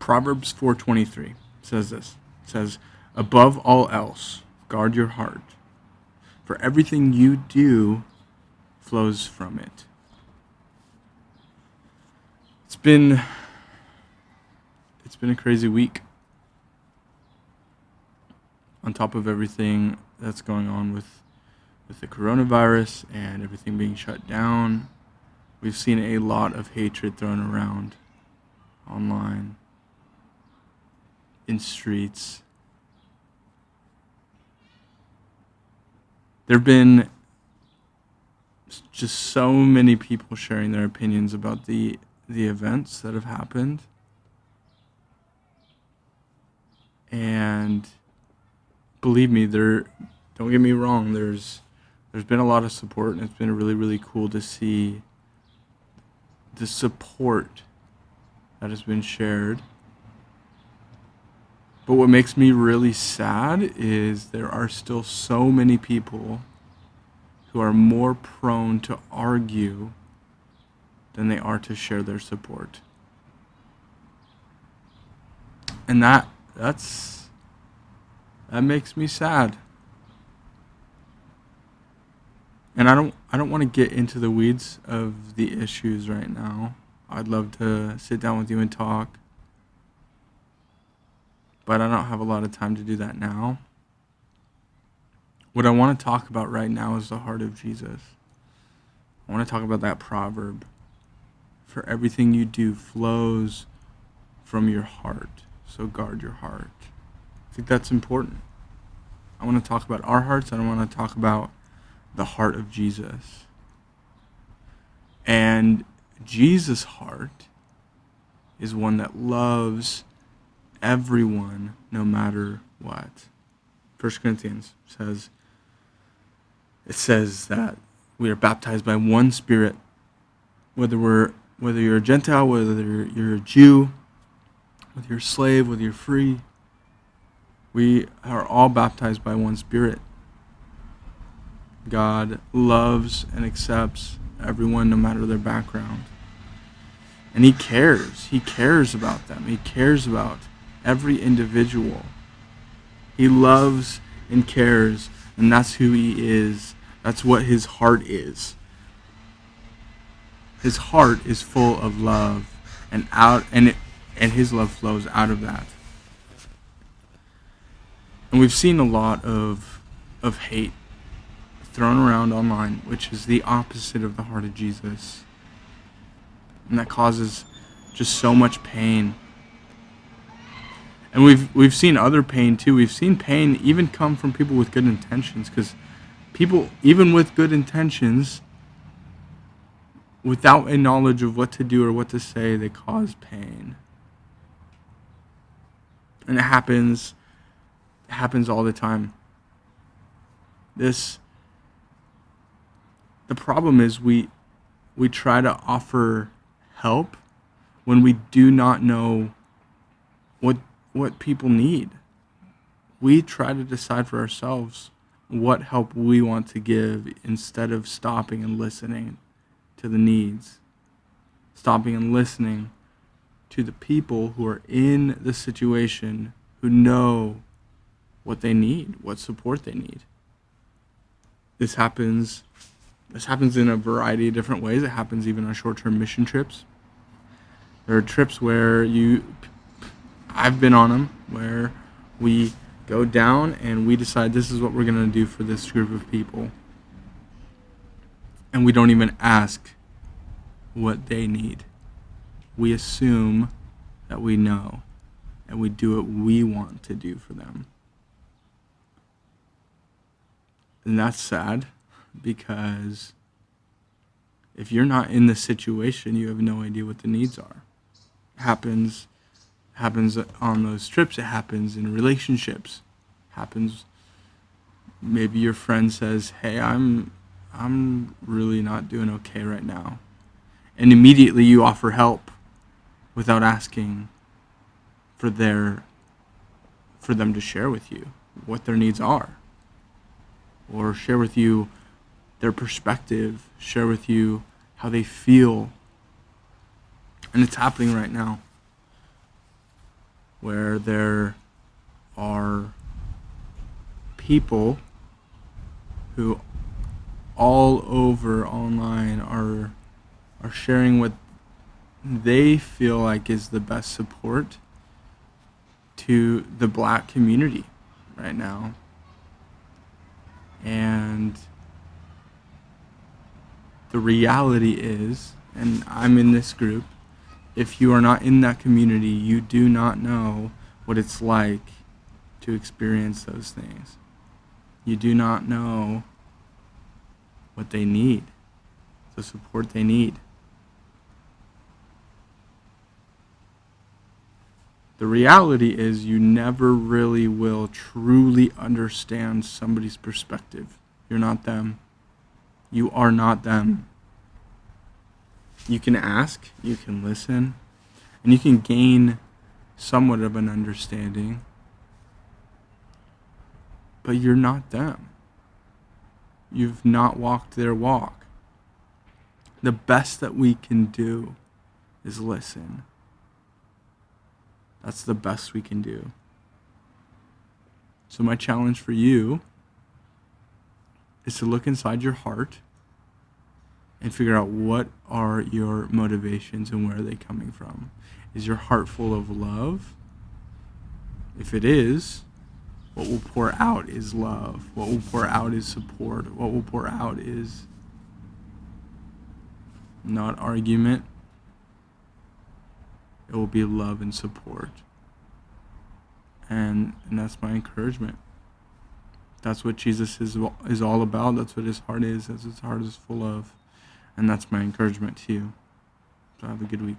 Proverbs 4:23 says this. It says, "Above all else, guard your heart, for everything you do flows from it." It's been a crazy week. On top of everything that's going on with the coronavirus and everything being shut down, we've seen a lot of hatred thrown around online, in streets. There have been just so many people sharing their opinions about the events that have happened. And believe me, don't get me wrong, there's been a lot of support, and it's been really, really cool to see the support that has been shared. But what makes me really sad is there are still so many people who are more prone to argue than they are to share their support. And that makes me sad. And I don't want to get into the weeds of the issues right now. I'd love to sit down with you and talk, but I don't have a lot of time to do that now. What I want to talk about right now is the heart of Jesus. I want to talk about that proverb. For everything you do flows from your heart, so guard your heart. I think that's important. I want to talk about our hearts, and I want to talk about the heart of Jesus. And Jesus' heart is one that loves everyone no matter what. 1 Corinthians says that we are baptized by one Spirit, whether you're a Gentile, whether you're a Jew, whether you're a slave, whether you're free. We are all baptized by one Spirit. God loves and accepts everyone no matter their background. And He cares. He cares about them. He cares about every individual. He loves and cares, and that's who He is. That's what His heart is. His heart is full of love, and His love flows out of that. And we've seen a lot of hate thrown around online, which is the opposite of the heart of Jesus. And that causes just so much pain. And we've seen other pain too. We've seen pain even come from people with good intentions, because people, even with good intentions, without a knowledge of what to do or what to say, they cause pain. And it happens all the time. The problem is we try to offer help when we do not know what people need. We try to decide for ourselves what help we want to give instead of stopping and listening to the needs. Stopping and listening to the people who are in the situation, who know what they need, what support they need. This happens in a variety of different ways. It happens even on short-term mission trips. There are trips where I've been on them, where we go down and we decide this is what we're going to do for this group of people. And we don't even ask what they need. We assume that we know, and we do what we want to do for them. And that's sad, because if you're not in the situation, you have no idea what the needs are. It happens on those trips. It happens in relationships. It happens. Maybe your friend says, "Hey, I'm really not doing okay right now," and immediately you offer help without asking for them to share with you what their needs are, or share with you their perspective, share with you how they feel. And it's happening right now. where there are people who all over online are sharing what they feel like is the best support to the Black community right now. And the reality is, and I'm in this group, if you are not in that community, you do not know what it's like to experience those things. You do not know what they need, the support they need. The reality is you never really will truly understand somebody's perspective. You're not them. You are not them. You can ask, you can listen, and you can gain somewhat of an understanding, but you're not them. You've not walked their walk. The best that we can do is listen. That's the best we can do. So my challenge for you is to look inside your heart and figure out what are your motivations and where are they coming from. Is your heart full of love? If it is, what will pour out is love. What will pour out is support. What will pour out is not argument. It will be love and support. And that's my encouragement. That's what Jesus is all about. That's what his heart is. That's what his heart is full of. And that's my encouragement to you. So have a good week.